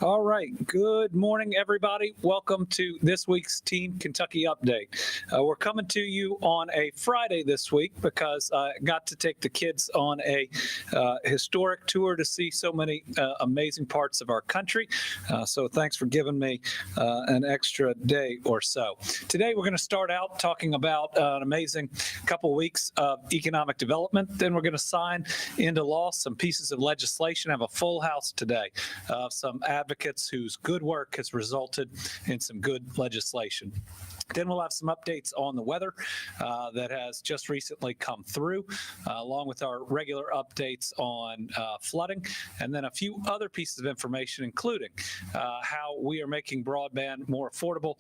All right. Good morning, everybody. Welcome to this week's Team Kentucky Update. We're coming to you on a Friday this week because I got to take the kids on a historic tour to see so many amazing parts of our country. So thanks for giving me an extra day or so. Today, we're going to start out talking about an amazing couple weeks of economic development. Then we're going to sign into law some pieces of legislation. I have a full house today of some advocates whose good work has resulted in some good legislation. Then we'll have some updates on the weather that has just recently come through, along with our regular updates on flooding, and then a few other pieces of information, including how we are making broadband more affordable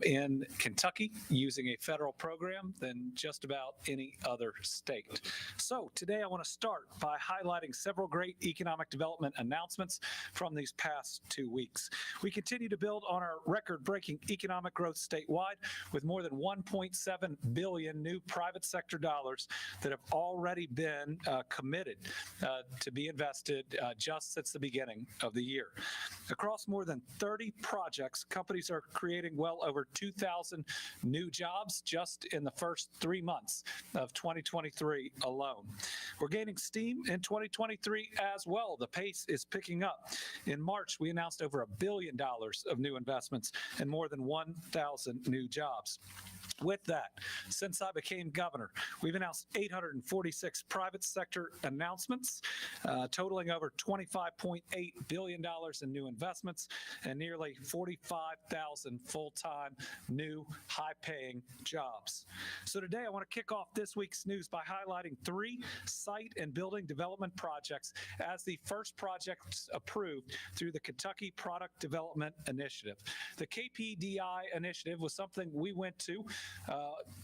in Kentucky using a federal program than just about any other state. So today I want to start by highlighting several great economic development announcements from these past 2 weeks. We continue to build on our record-breaking economic growth statewide, with more than 1.7 billion new private sector dollars that have already been committed to be invested just since the beginning of the year. Across more than 30 projects, companies are creating well over 2,000 new jobs just in the first 3 months of 2023 alone. We're gaining steam in 2023 as well. The pace is picking up. In March, we announced over $1 billion of new investments and more than 1,000 new jobs. With that, since I became governor, we've announced 846 private sector announcements, totaling over $25.8 billion in new investments and nearly 45,000 full-time new high-paying jobs. So today I want to kick off this week's news by highlighting 3 site and building development projects as the first projects approved through the Kentucky Product Development Initiative. The KPDI initiative was something we went to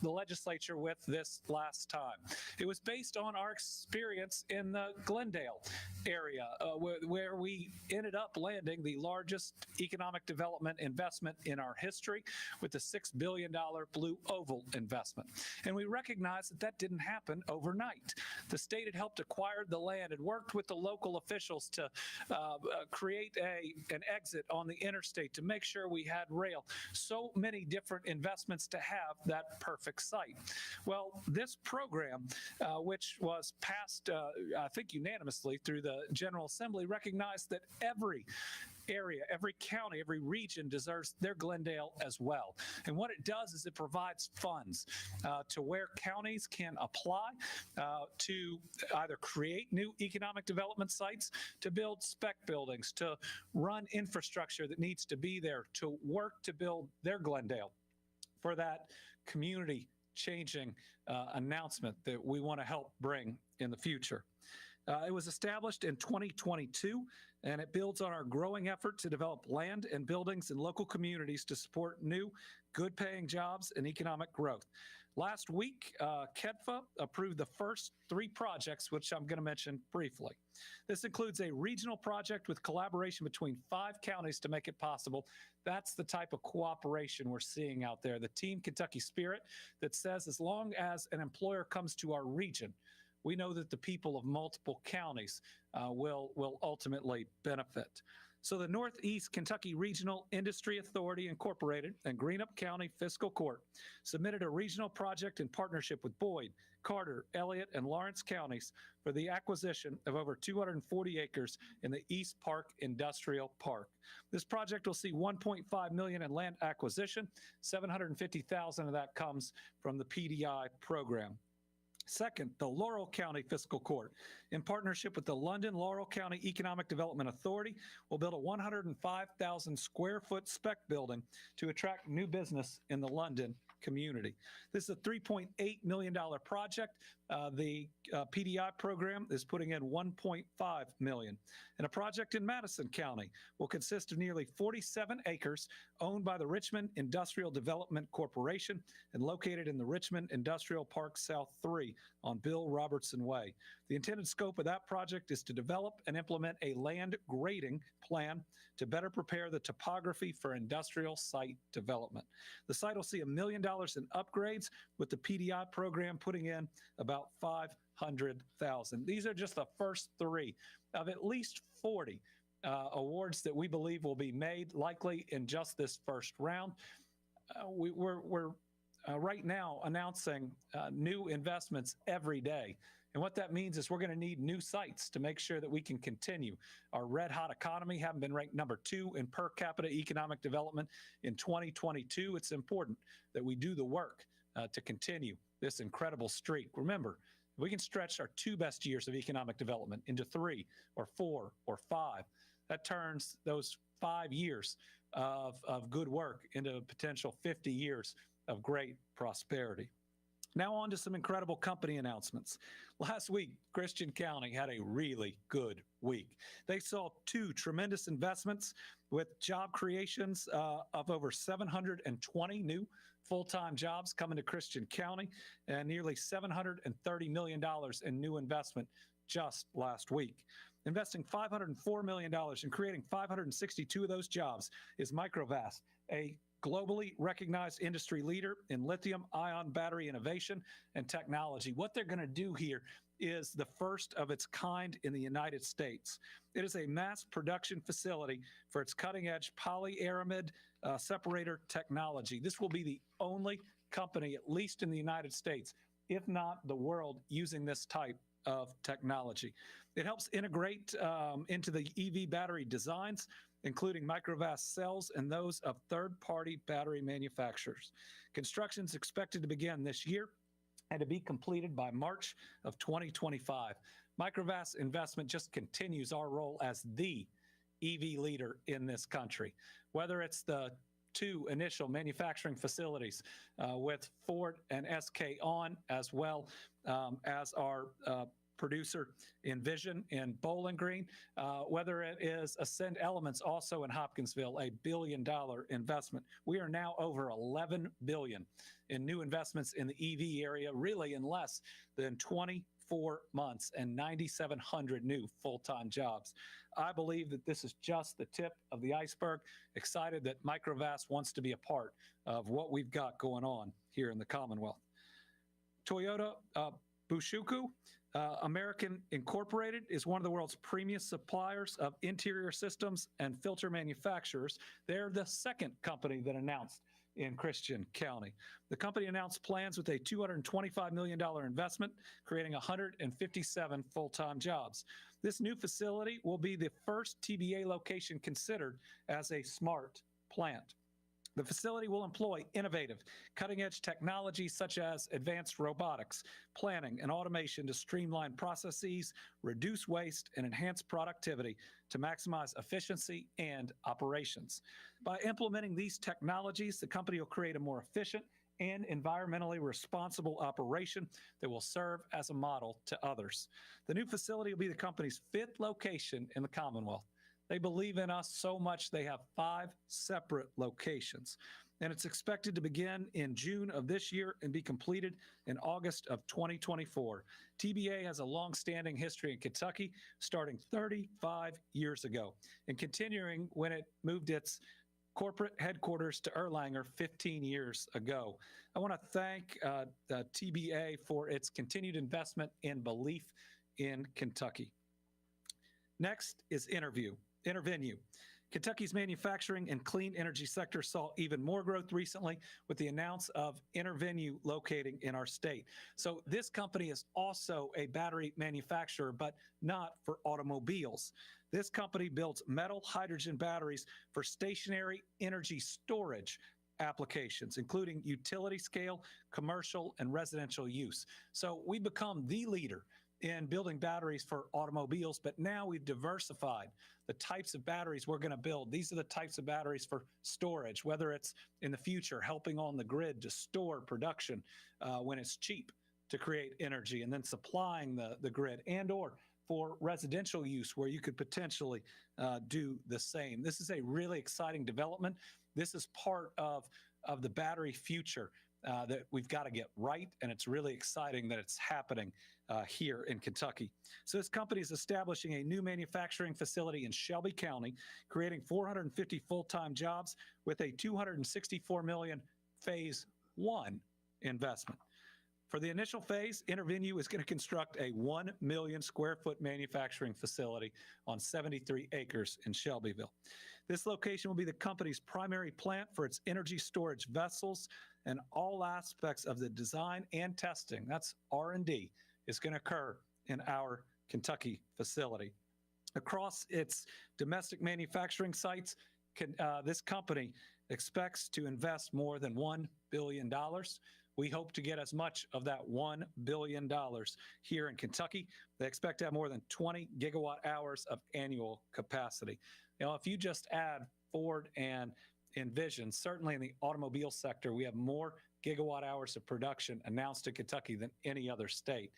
the legislature with this last time. It was based on our experience in the Glendale area, where we ended up landing the largest economic development investment in our history with the $6 billion Blue Oval investment. And we recognized that that didn't happen overnight. The state had helped acquire the land and worked with the local officials to create an exit on the interstate to make sure we had rail. So many different investments to have that perfect site. Well, this program, which was passed, I think unanimously through the General Assembly, recognized that every area, every county, every region deserves their Glendale as well. And what it does is it provides funds to where counties can apply to either create new economic development sites, to build spec buildings, to run infrastructure that needs to be there, to work to build their Glendale for that community changing announcement that we want to help bring in the future. It was established in 2022, and it builds on our growing effort to develop land and buildings in local communities to support new, good-paying jobs and economic growth. Last week, KEDFA approved the first 3 projects, which I'm going to mention briefly. This includes a regional project with collaboration between 5 counties to make it possible. That's the type of cooperation we're seeing out there, the Team Kentucky spirit that says as long as an employer comes to our region, we know that the people of multiple counties will ultimately benefit. So the Northeast Kentucky Regional Industry Authority Incorporated and Greenup County Fiscal Court submitted a regional project in partnership with Boyd, Carter, Elliott, and Lawrence counties for the acquisition of over 240 acres in the East Park Industrial Park. This project will see $1.5 million in land acquisition. $750,000 of that comes from the PDI program. Second, the Laurel County Fiscal Court, in partnership with the London Laurel County Economic Development Authority, will build a 105,000 square foot spec building to attract new business in the London community. This is a $3.8 million project. The PDI program is putting in $1.5 million. And a project in Madison County will consist of nearly 47 acres owned by the Richmond Industrial Development Corporation and located in the Richmond Industrial Park South 3 on Bill Robertson Way. The intended scope of that project is to develop and implement a land grading plan to better prepare the topography for industrial site development. The site will see $1 million in upgrades, with the PDI program putting in about $5 $500,000. These are just the first three of at least 40 awards that we believe will be made, likely in just this first round. We're right now announcing new investments every day. And what that means is we're going to need new sites to make sure that we can continue our red hot economy, having been ranked number 2 in per capita economic development in 2022. It's important that we do the work to continue this incredible streak. Remember, we can stretch our 2 best years of economic development into 3 or 4 or 5. That turns those 5 years of good work into a potential 50 years of great prosperity. Now on to some incredible company announcements. Last week, Christian County had a really good week. They saw 2 tremendous investments with job creations of over 720 new full-time jobs coming to Christian County and nearly $730 million in new investment just last week. Investing $504 million and creating 562 of those jobs is Microvast, a globally recognized industry leader in lithium-ion battery innovation and technology. What they're going to do here is the first of its kind in the United States. It is a mass production facility for its cutting-edge polyaramid separator technology. This will be the only company, at least in the United States, if not the world, using this type of technology. It helps integrate into the EV battery designs, including Microvast cells and those of third-party battery manufacturers. Construction is expected to begin this year and to be completed by March of 2025. Microvast investment just continues our role as the EV leader in this country. Whether it's the 2 initial manufacturing facilities with Ford and SK On, as well as our producer Envision in Bowling Green, whether it is Ascend Elements also in Hopkinsville, $1 billion investment. We are now over $11 billion in new investments in the EV area, really in less than 24 months, and 9,700 new full-time jobs. I believe that this is just the tip of the iceberg. Excited that Microvast wants to be a part of what we've got going on here in the Commonwealth. Toyota Bushuku American Incorporated is one of the world's premium suppliers of interior systems and filter manufacturers. They're the second company that announced in Christian County. The company announced plans with a $225 million investment, creating 157 full-time jobs. This new facility will be the first TBA location considered as a smart plant. The facility will employ innovative, cutting-edge technologies such as advanced robotics, planning, and automation to streamline processes, reduce waste, and enhance productivity to maximize efficiency and operations. By implementing these technologies, the company will create a more efficient and environmentally responsible operation that will serve as a model to others. The new facility will be the company's 5th location in the Commonwealth. They believe in us so much they have 5 separate locations. And it's expected to begin in June of this year and be completed in August of 2024. TBA has a long-standing history in Kentucky, starting 35 years ago and continuing when it moved its corporate headquarters to Erlanger 15 years ago. I want to thank the TBA for its continued investment and belief in Kentucky. Next is Intervenue. Kentucky's manufacturing and clean energy sector saw even more growth recently with the announcement of Intervenue locating in our state. So this company is also a battery manufacturer, but not for automobiles. This company builds metal hydrogen batteries for stationary energy storage applications, including utility scale, commercial, and residential use. So we become the leader in building batteries for automobiles, but now we've diversified the types of batteries we're going to build. These are the types of batteries for storage, whether it's in the future helping on the grid to store production when it's cheap to create energy and then supplying the grid, and or for residential use where you could potentially do the same. This is a really exciting development. This is part of the battery future that we've got to get right, and it's really exciting that it's happening here in Kentucky. So this company is establishing a new manufacturing facility in Shelby County, creating 450 full-time jobs with a $264 million phase 1 investment. For the initial phase, Intervenue is going to construct a 1 million square foot manufacturing facility on 73 acres in Shelbyville. This location will be the company's primary plant for its energy storage vessels, and all aspects of the design and testing, that's R&D, is going to occur in our Kentucky facility. Across its domestic manufacturing sites, this company expects to invest more than $1 billion. We hope to get as much of that $1 billion here in Kentucky. They expect to have more than 20 gigawatt hours of annual capacity. If you just add Ford and Envision, certainly in the automobile sector, we have more gigawatt hours of production announced in Kentucky than any other state.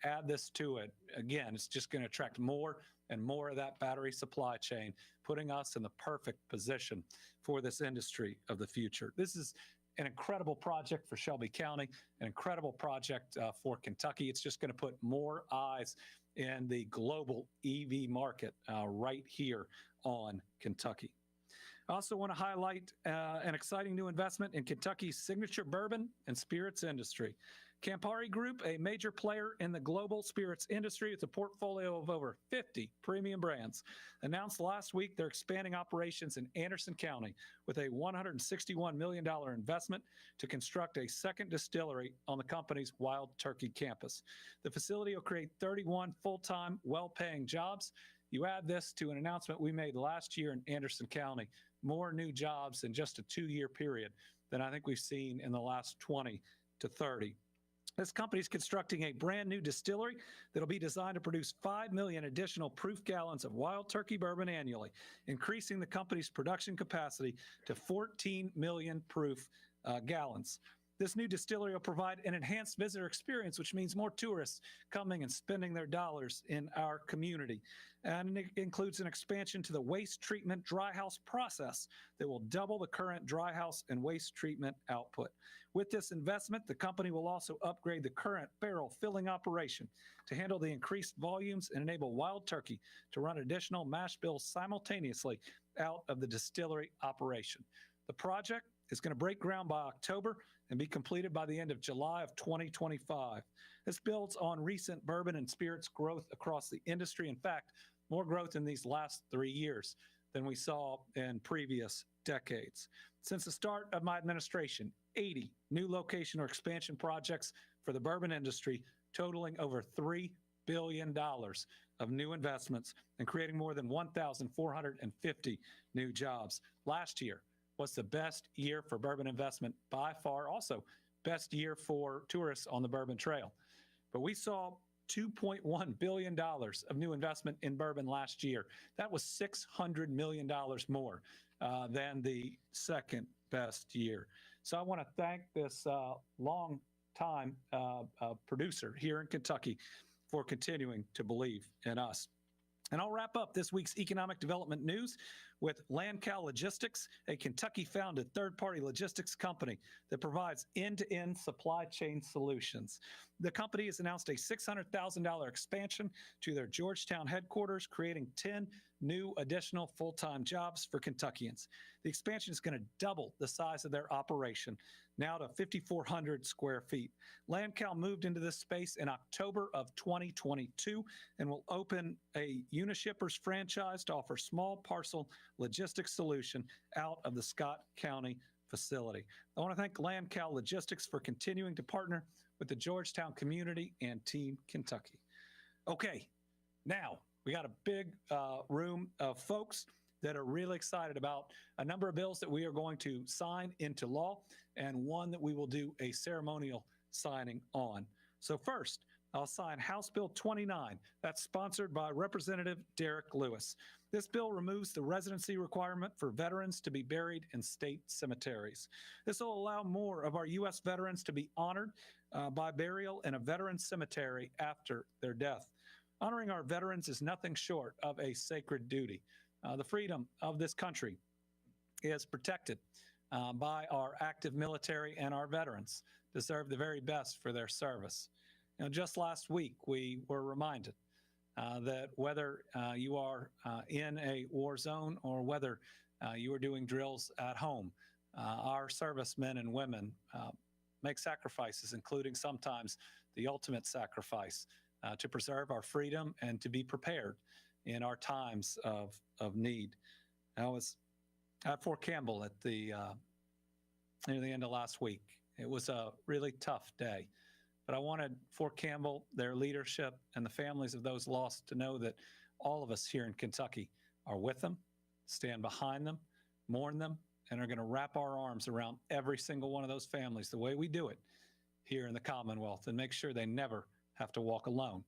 Add this to it, again, it's just going to attract more and more of that battery supply chain, putting us in the perfect position for this industry of the future. This is an incredible project for Shelby County, an incredible project for Kentucky. It's just going to put more eyes in the global EV market right here on Kentucky. I also want to highlight an exciting new investment in Kentucky's signature bourbon and spirits industry. Campari Group, a major player in the global spirits industry with a portfolio of over 50 premium brands, announced last week they're expanding operations in Anderson County with a $161 million investment to construct a second distillery on the company's Wild Turkey campus. The facility will create 31 full-time, well-paying jobs. You add this to an announcement we made last year in Anderson County, more new jobs in just a 2-year period than I think we've seen in the last 20 to 30. This company is constructing a brand new distillery that'll be designed to produce 5 million additional proof gallons of Wild Turkey bourbon annually, increasing the company's production capacity to 14 million proof gallons. This new distillery will provide an enhanced visitor experience, which means more tourists coming and spending their dollars in our community. And it includes an expansion to the waste treatment dry house process that will double the current dry house and waste treatment output. With this investment, the company will also upgrade the current barrel filling operation to handle the increased volumes and enable Wild Turkey to run additional mash bills simultaneously out of the distillery operation. The project is going to break ground by October and be completed by the end of July of 2025. This builds on recent bourbon and spirits growth across the industry. In fact, more growth in these last 3 years than we saw in previous decades. Since the start of my administration, 80 new location or expansion projects for the bourbon industry, totaling over $3 billion of new investments and creating more than 1,450 new jobs. Last year was the best year for bourbon investment by far, also best year for tourists on the Bourbon Trail. But we saw $2.1 billion of new investment in bourbon last year. That was $600 million more than the second best year. So I want to thank this long time producer here in Kentucky for continuing to believe in us. And I'll wrap up this week's economic development news with LandCal Logistics, a Kentucky-founded third-party logistics company that provides end-to-end supply chain solutions. The company has announced a $600,000 expansion to their Georgetown headquarters, creating 10 new additional full-time jobs for Kentuckians. The expansion is going to double the size of their operation, now to 5,400 square feet. LandCal moved into this space in October of 2022 and will open a Unishippers franchise to offer small parcel logistics solution out of the Scott County facility. I want to thank LandCal Logistics for continuing to partner with the Georgetown community and Team Kentucky. Okay, now we got a big room of folks that are really excited about a number of bills that we are going to sign into law and one that we will do a ceremonial signing on. So first, I'll sign House Bill 29. That's sponsored by Representative Derek Lewis. This bill removes the residency requirement for veterans to be buried in state cemeteries. This will allow more of our U.S. veterans to be honored by burial in a veteran cemetery after their death. Honoring our veterans is nothing short of a sacred duty. The freedom of this country is protected by our active military, and our veterans deserve the very best for their service. Just last week, we were reminded that whether you are in a war zone or whether you are doing drills at home, our servicemen and women make sacrifices, including sometimes the ultimate sacrifice to preserve our freedom and to be prepared in our times of need. I was at Fort Campbell at near the end of last week. It was a really tough day, but I wanted Fort Campbell, their leadership, and the families of those lost to know that all of us here in Kentucky are with them, stand behind them, mourn them, and are going to wrap our arms around every single one of those families the way we do it here in the Commonwealth and make sure they never have to walk alone.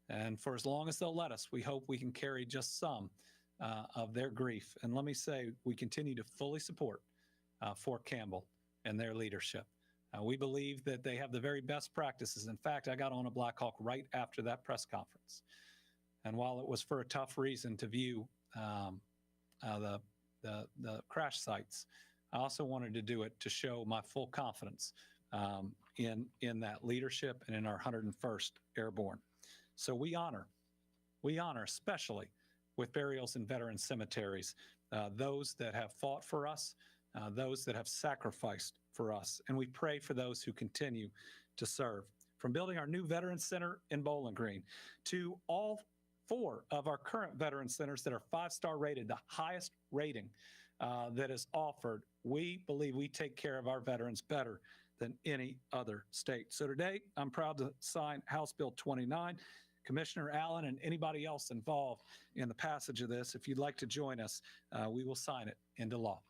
And for as long as they'll let us, we hope we can carry just some of their grief. And let me say, we continue to fully support Fort Campbell and their leadership. We believe that they have the very best practices. In fact, I got on a Black Hawk right after that press conference. And while it was for a tough reason to view the crash sites, I also wanted to do it to show my full confidence in that leadership and in our 101st Airborne. So we honor especially with burials in veteran cemeteries, those that have fought for us, those that have sacrificed for us. And we pray for those who continue to serve. From building our new Veterans Center in Bowling Green to all 4 of our current veteran centers that are 5-star rated, the highest rating that is offered, we believe we take care of our veterans better than any other state. So today, I'm proud to sign House Bill 29. Commissioner Allen and anybody else involved in the passage of this, if you'd like to join us, we will sign it into law.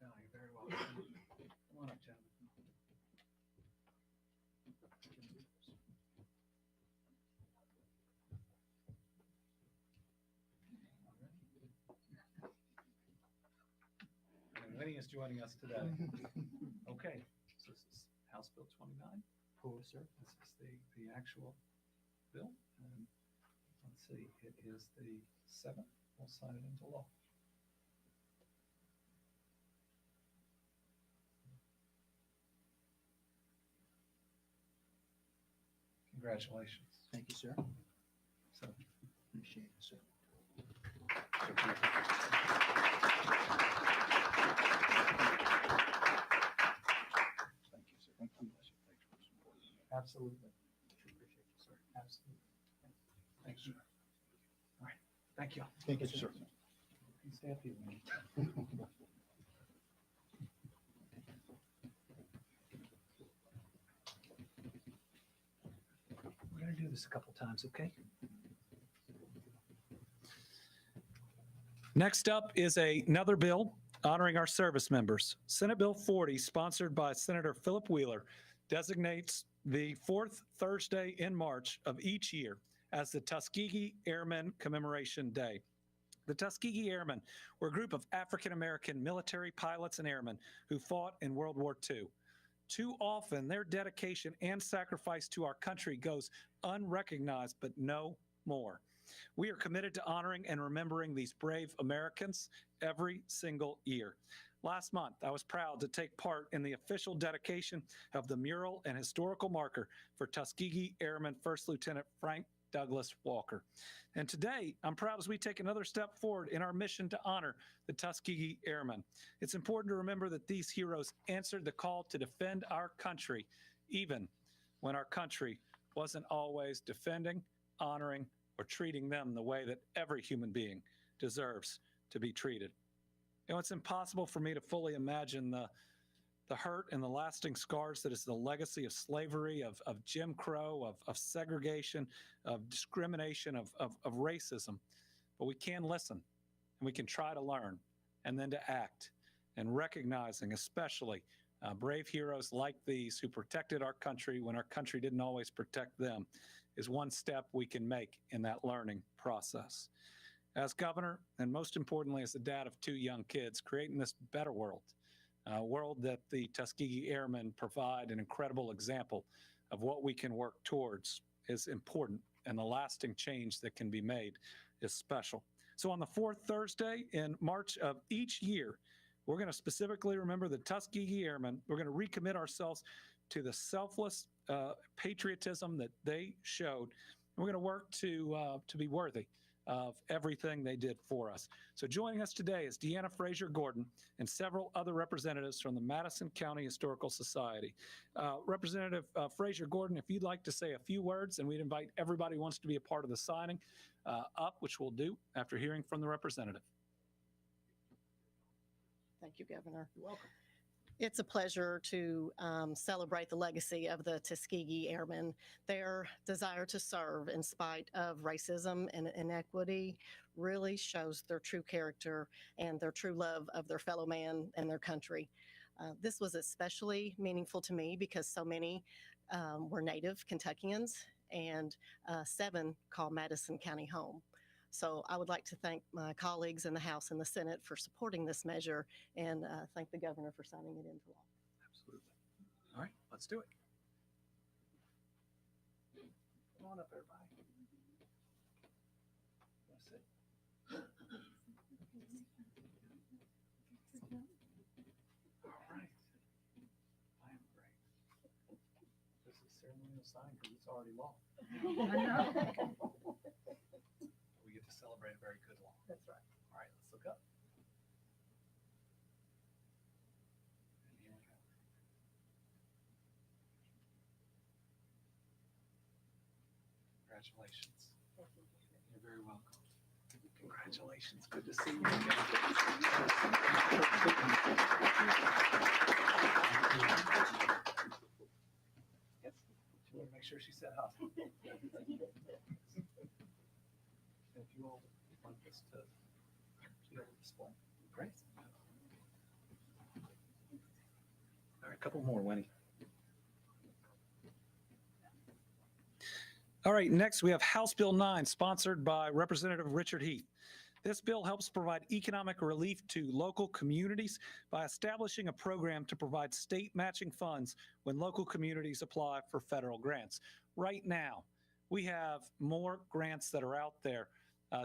Oh, you're very welcome. Come on up, gentlemen. Vinny is joining us today. Okay, so this is House Bill 29. Cool, sir. This is the actual bill. And let's see, it is the 7th. We'll sign it into law. Congratulations. Thank you, sir. So, Appreciate it, sir. Thank you, sir. Thank you. absolutely. Appreciate you, sir. Absolutely. Thanks, sir. All right. Thank you. Thank you, sir. You can stay up here, man. We're going to do this a couple times, okay? Next up is another bill honoring our service members. Senate Bill 40, sponsored by Senator Philip Wheeler, designates the 4th Thursday in March of each year as the Tuskegee Airmen Commemoration Day. The Tuskegee Airmen were a group of African-American military pilots and airmen who fought in World War II. Too often, their dedication and sacrifice to our country goes unrecognized, but no more. We are committed to honoring and remembering these brave Americans every single year. Last month, I was proud to take part in the official dedication of the mural and historical marker for Tuskegee Airman First Lieutenant Frank Douglas Walker. And today, I'm proud as we take another step forward in our mission to honor the Tuskegee Airmen. It's important to remember that these heroes answered the call to defend our country, even when our country wasn't always defending, honoring, or treating them the way that every human being deserves to be treated. You know, it's impossible for me to fully imagine the hurt and the lasting scars that is the legacy of slavery, of Jim Crow, of segregation, of discrimination, of racism. But we can listen, and we can try to learn, and then to act, and recognizing especially brave heroes like these who protected our country when our country didn't always protect them is one step we can make in that learning process. As governor, and most importantly as the dad of 2 young kids, creating this better world, a world that the Tuskegee Airmen provide an incredible example of what we can work towards is important, and the lasting change that can be made is special. So on the 4th Thursday in March of each year, we're going to specifically remember the Tuskegee Airmen. We're going to recommit ourselves to the selfless patriotism that they showed. We're going to work to be worthy of everything they did for us. So joining us today is Deanna Frazier Gordon and several other representatives from the Madison County Historical Society. Representative Frazier Gordon, if you'd like to say a few words, and we'd invite everybody who wants to be a part of the signing up, which we'll do after hearing from the representative. Thank you, Governor. You're welcome. It's a pleasure to celebrate the legacy of the Tuskegee Airmen. Their desire to serve in spite of racism and inequity really shows their true character and their true love of their fellow man and their country. This was especially meaningful to me because so many were native Kentuckians and 7 call Madison County home. So I would like to thank my colleagues in the House and the Senate for supporting this measure and thank the governor for signing it into law. Absolutely. All right, let's do it. Come on up, everybody. Let's see. All right. I am great. This is ceremonial sign because it's already law. We get to celebrate a very good law. That's right. All right, let's look up. And here we go. Congratulations. You're very welcome. Congratulations. Good to see you again. Yes. She wanted to make sure she said hi. If you all want this to be able to display. Great. All right, a couple more, Winnie. All right, next we have House Bill 9, sponsored by Representative Richard Heath. This bill helps provide economic relief to local communities by establishing a program to provide state matching funds when local communities apply for federal grants. Right now, we have more grants that are out there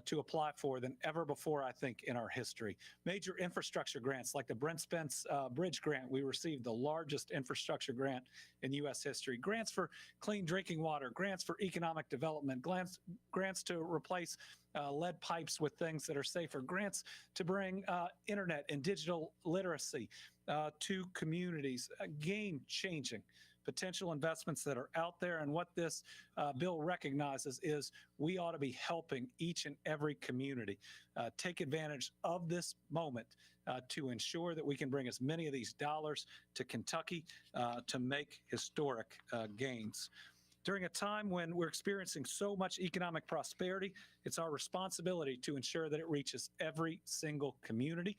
to apply for than ever before, I think, in our history. Major infrastructure grants like the Brent Spence Bridge grant, we received the largest infrastructure grant in U.S. history. Grants for clean drinking water, grants for economic development, grants to replace lead pipes with things that are safer, grants to bring internet and digital literacy to communities, game-changing potential investments that are out there. And what this bill recognizes is we ought to be helping each and every community take advantage of this moment to ensure that we can bring as many of these dollars to Kentucky to make historic gains. During a time when we're experiencing so much economic prosperity, it's our responsibility to ensure that it reaches every single community.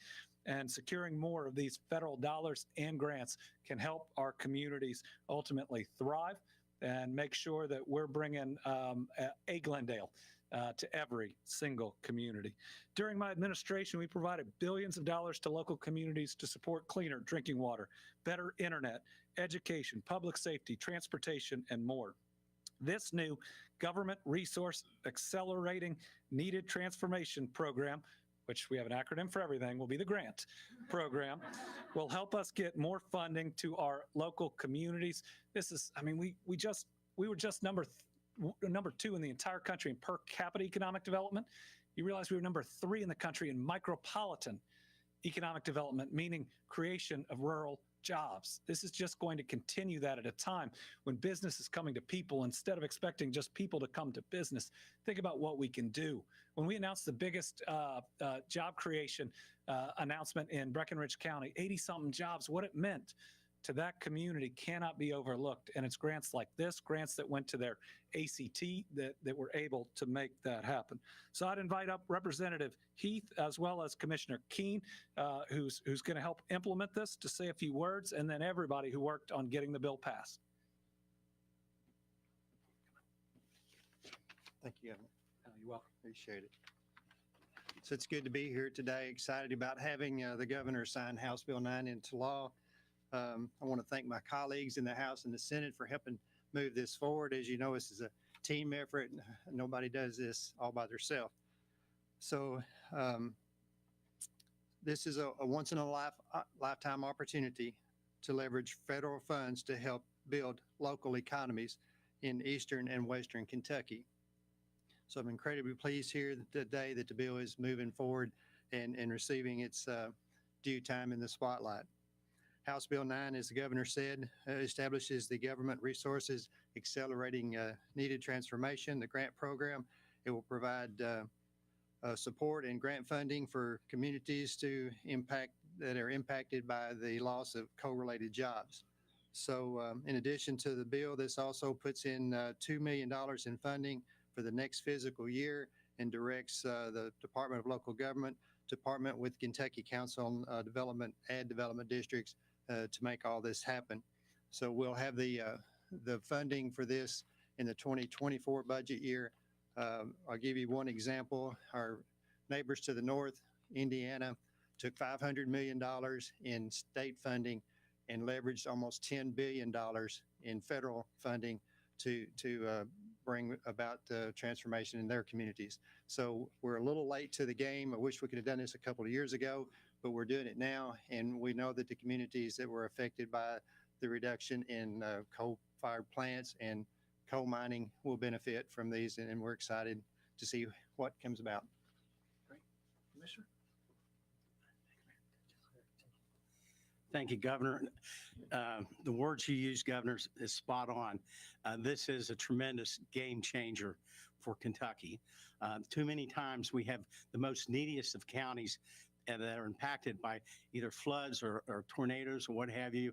And securing more of these federal dollars and grants can help our communities ultimately thrive and make sure that we're bringing a Glendale to every single community. During my administration, we provided billions of dollars to local communities to support cleaner drinking water, better internet, education, public safety, transportation, and more. This new government resource accelerating needed transformation program, which we have an acronym for everything, will be the GRANT program, will help us get more funding to our local communities. This is, I mean, we were just number 2 in the entire country in per capita economic development. You realize we were number 3 in the country in micropolitan economic development, meaning creation of rural jobs. This is just going to continue that at a time when business is coming to people instead of expecting just people to come to business. Think about what we can do. When we announced the biggest job creation announcement in Breckinridge County, 80-something jobs, what it meant to that community cannot be overlooked. And it's grants like this, grants that went to their ACT that were able to make that happen. So I'd invite up Representative Heath as well as Commissioner Keene, who's going to help implement this, to say a few words, and then everybody who worked on getting the bill passed. Thank you, Governor. You're welcome. Appreciate it. So it's good to be here today. Excited about having the governor sign House Bill 9 into law. I want to thank my colleagues in the House and the Senate for helping move this forward. As you know, this is a team effort. Nobody does this all by themselves. So this is a once in a lifetime opportunity to leverage federal funds to help build local economies in Eastern and Western Kentucky. So I'm incredibly pleased here today that the bill is moving forward and receiving its due time in the spotlight. House Bill 9, as the governor said, establishes the government resources accelerating needed transformation, the grant program. It will provide support and grant funding for communities that are impacted by the loss of coal-related jobs. So in addition to the bill, this also puts in $2 million in funding for the next fiscal year and directs the Department of Local Government to partner with Kentucky Council on Development Districts to make all this happen. So we'll have the funding for this in the 2024 budget year. I'll give you one example. Our neighbors to the north, Indiana, took $500 million in state funding and leveraged almost $10 billion in federal funding to bring about transformation in their communities. So we're a little late to the game. I wish we could have done this a couple of years ago, but we're doing it now. And we know that the communities that were affected by the reduction in coal-fired plants and coal mining will benefit from these, and we're excited to see what comes about. Great. Commissioner? Thank you, Governor. The words you used, Governor, is spot on. This is a tremendous game changer for Kentucky. Too many times we have the most neediest of counties that are impacted by either floods or tornadoes or what have you.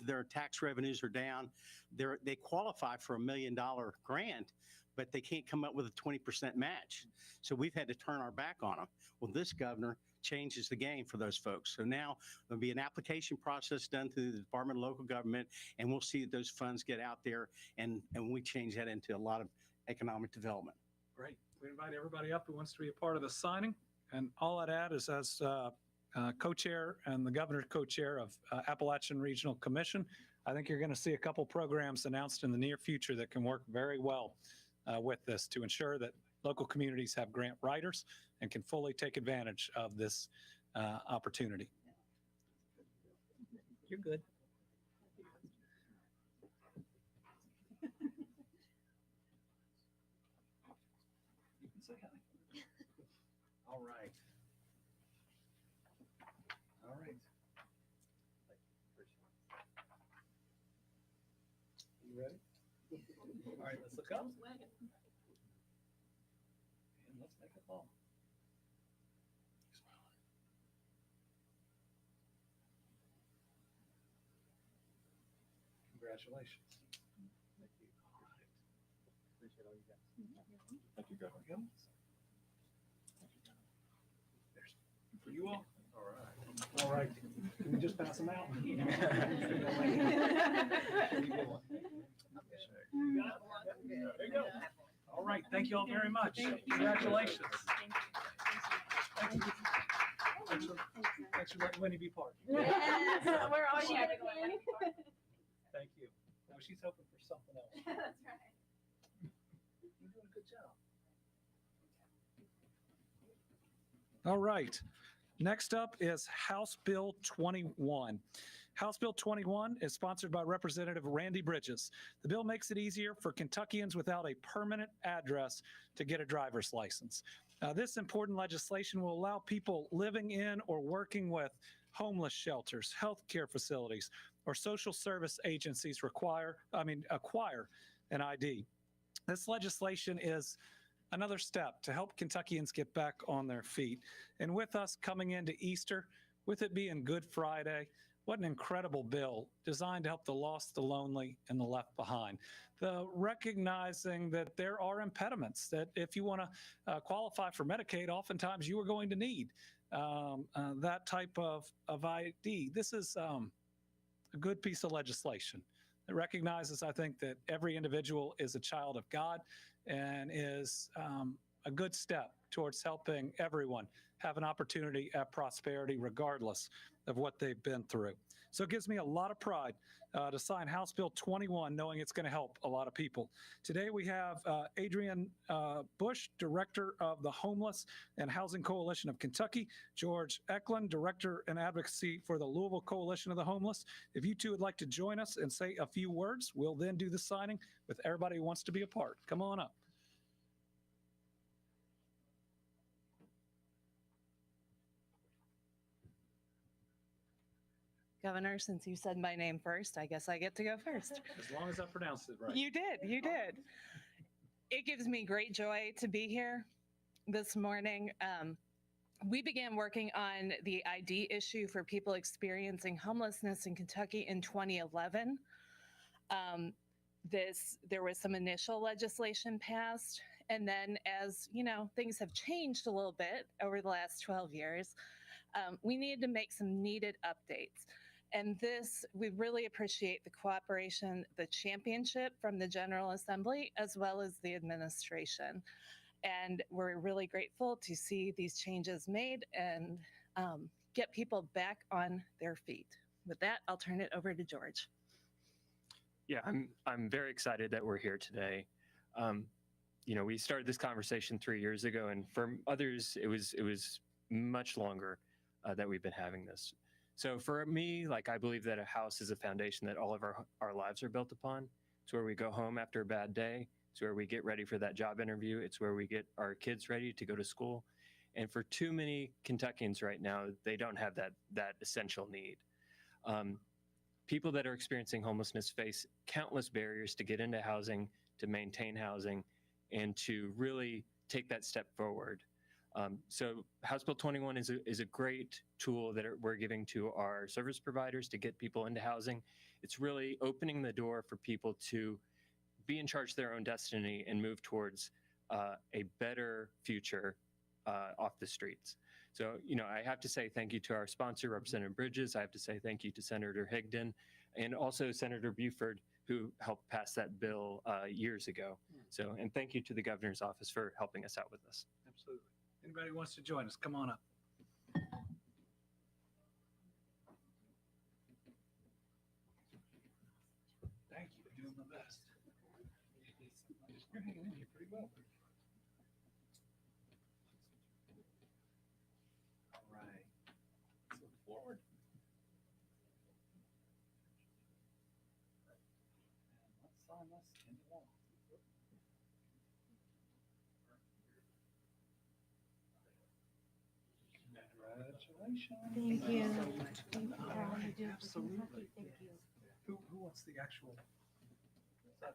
Their tax revenues are down. They qualify for $1 million grant, but they can't come up with a 20% match. So we've had to turn our back on them. Well, this governor changes the game for those folks. So now there'll be an application process done through the Department of Local Government, and we'll see that those funds get out there, and we change that into a lot of economic development. Great. We invite everybody up who wants to be a part of the signing. And all I'd add is, as co-chair and the governor's co-chair of Appalachian Regional Commission, I think you're going to see a couple programs announced in the near future that can work very well with this to ensure that local communities have grant writers and can fully take advantage of this opportunity. You're good. You can say hi. All right. All right. You ready? All right, let's look up. And let's make it long. Congratulations. Thank you. All right. Appreciate all you guys. Thank you, Governor Gill. There's for you all. All right. All right. Can we just pass them out? You got it? There you go. All right. Thank you all very much. Congratulations. Thank you. Thanks for letting Winnie be part. Yes, we're all sharing. Thank you. No, she's hoping for something else. That's right. You're doing a good job. All right. Next up is House Bill 21. House Bill 21 is sponsored by Representative Randy Bridges. The bill makes it easier for Kentuckians without a permanent address to get a driver's license. This important legislation will allow people living in or working with homeless shelters, healthcare facilities, or social service agencies acquire an ID. This legislation is another step to help Kentuckians get back on their feet. And with us coming into Easter, with it being Good Friday, what an incredible bill designed to help the lost, the lonely, and the left behind. Recognizing that there are impediments, that if you want to qualify for Medicaid, oftentimes you are going to need that type of ID. This is a good piece of legislation. It recognizes, I think, that every individual is a child of God and is a good step towards helping everyone have an opportunity at prosperity regardless of what they've been through. So it gives me a lot of pride to sign House Bill 21, knowing it's going to help a lot of people. Today we have Adrian Bush, Director of the Homeless and Housing Coalition of Kentucky, George Eklund, Director and Advocacy for the Louisville Coalition of the Homeless. If you two would like to join us and say a few words, we'll then do the signing with everybody who wants to be a part. Come on up. Governor, since you said my name first, I guess I get to go first. As long as I pronounced it right. You did. You did. It gives me great joy to be here this morning. We began working on the ID issue for people experiencing homelessness in Kentucky in 2011. There was some initial legislation passed, and then as you know, things have changed a little bit over the last 12 years. We needed to make some needed updates. And we really appreciate the cooperation, the championship from the General Assembly, as well as the administration. And we're really grateful to see these changes made and get people back on their feet. With that, I'll turn it over to George. Yeah, I'm very excited that we're here today. We started this conversation 3 years ago, and for others, it was much longer that we've been having this. So for me, I believe that a house is a foundation that all of our lives are built upon. It's where we go home after a bad day. It's where we get ready for that job interview. It's where we get our kids ready to go to school. And for too many Kentuckians right now, they don't have that essential need. People that are experiencing homelessness face countless barriers to get into housing, to maintain housing, and to really take that step forward. So House Bill 21 is a great tool that we're giving to our service providers to get people into housing. It's really opening the door for people to be in charge of their own destiny and move towards a better future off the streets. So, I have to say thank you to our sponsor, Representative Bridges. I have to say thank you to Senator Higdon and also Senator Buford, who helped pass that bill years ago. So, and thank you to the governor's office for helping us out with this. Absolutely. Anybody who wants to join us, come on up. Thank you. Doing my best. You're hanging in here pretty well. All right. Let's look forward. And let's sign this in the wall. Congratulations. Thank you. So much. Thank you for all you do for Absolutely. Kentucky. Thank you. Who wants the actual?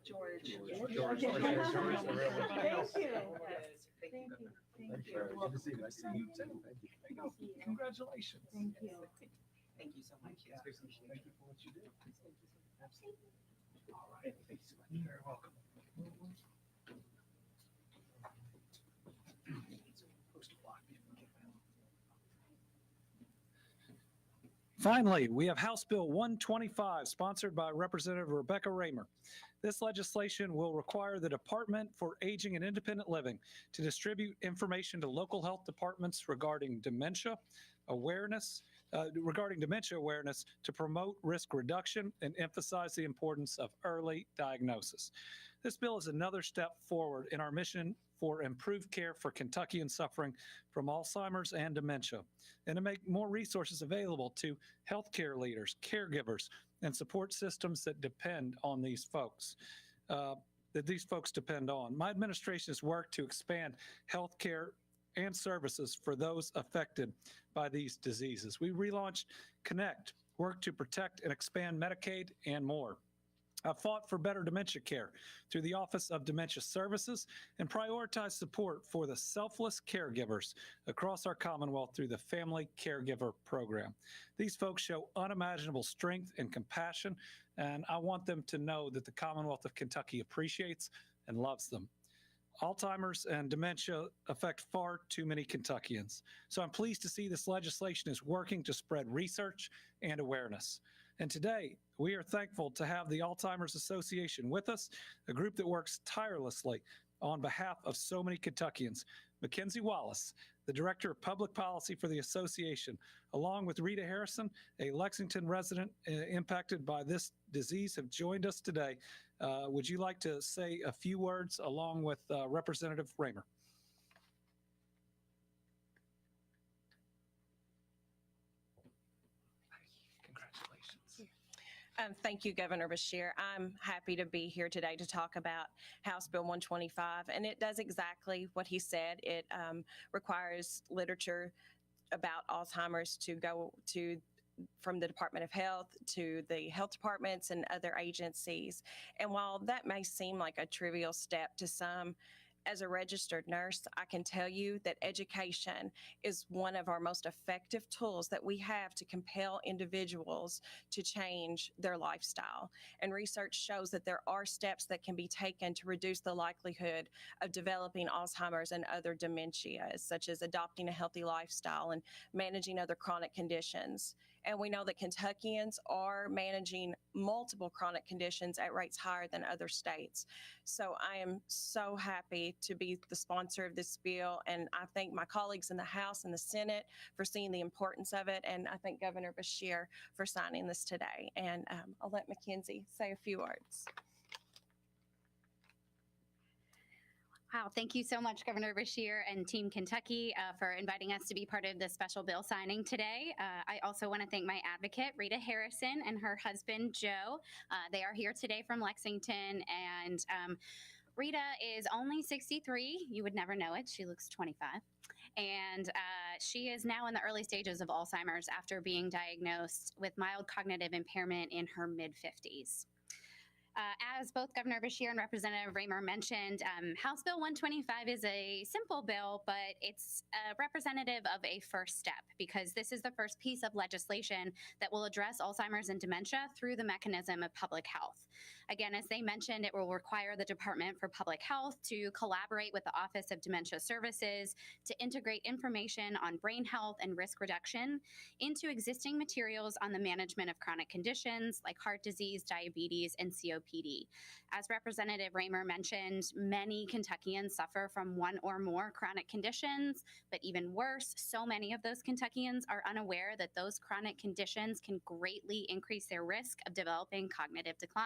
George. George. Thank Okay, you. George, the real one. Thank you. Yes. Thank you. Thank you. Good to see you. Nice to see you too. There you go. Congratulations. Thank you. Thank you so much. Yeah, thank you for what you do. Absolutely. All right. Thank you so much. You're very welcome. Post a block before we get down. Finally, we have House Bill 125, sponsored by Representative Rebecca Raymer. This legislation will require the Department for Aging and Independent Living to distribute information to local health departments regarding dementia awareness to promote risk reduction and emphasize the importance of early diagnosis. This bill is another step forward in our mission for improved care for Kentuckians suffering from Alzheimer's and dementia, and to make more resources available to healthcare leaders, caregivers, and support systems that depend on these folks. Depend on. My administration has worked to expand healthcare and services for those affected by these diseases. We relaunched Connect, worked to protect and expand Medicaid, and more. I've fought for better dementia care through the Office of Dementia Services and prioritized support for the selfless caregivers across our Commonwealth through the Family Caregiver Program. These folks show unimaginable strength and compassion, and I want them to know that the Commonwealth of Kentucky appreciates and loves them. Alzheimer's and dementia affect far too many Kentuckians. So I'm pleased to see this legislation is working to spread research and awareness. And today, we are thankful to have the Alzheimer's Association with us, a group that works tirelessly on behalf of so many Kentuckians. Mackenzie Wallace, the Director of Public Policy for the association, along with Rita Harrison, a Lexington resident impacted by this disease, have joined us today. Would you like to say a few words along with Representative Raymer? Congratulations. Thank you, Governor Beshear. I'm happy to be here today to talk about House Bill 125, and it does exactly what he said. It requires literature about Alzheimer's to go to from the Department of Health to the health departments and other agencies. And while that may seem like a trivial step to some, as a registered nurse, I can tell you that education is one of our most effective tools that we have to compel individuals to change their lifestyle. And research shows that there are steps that can be taken to reduce the likelihood of developing Alzheimer's and other dementias, such as adopting a healthy lifestyle and managing other chronic conditions. And we know that Kentuckians are managing multiple chronic conditions at rates higher than other states. So I am so happy to be the sponsor of this bill. And I thank my colleagues in the House and the Senate for seeing the importance of it. And I thank Governor Beshear for signing this today. And I'll let Mackenzie say a few words. Wow, thank you so much, Governor Beshear and Team Kentucky, for inviting us to be part of this special bill signing today. I also want to thank my advocate, Rita Harrison, and her husband, Joe. They are here today from Lexington, and Rita is only 63. You would never know it. She looks 25. And she is now in the early stages of Alzheimer's after being diagnosed with mild cognitive impairment in her mid-50s. As both Governor Beshear and Representative Raymer mentioned, House Bill 125 is a simple bill, but it's representative of a first step because this is the first piece of legislation that will address Alzheimer's and dementia through the mechanism of public health. Again, as they mentioned, it will require the Department for Public Health to collaborate with the Office of Dementia Services to integrate information on brain health and risk reduction into existing materials on the management of chronic conditions like heart disease, diabetes, and COPD. As Representative Raymer mentioned, many Kentuckians suffer from one or more chronic conditions, but even worse, so many of those Kentuckians are unaware that those chronic conditions can greatly increase their risk of developing cognitive decline.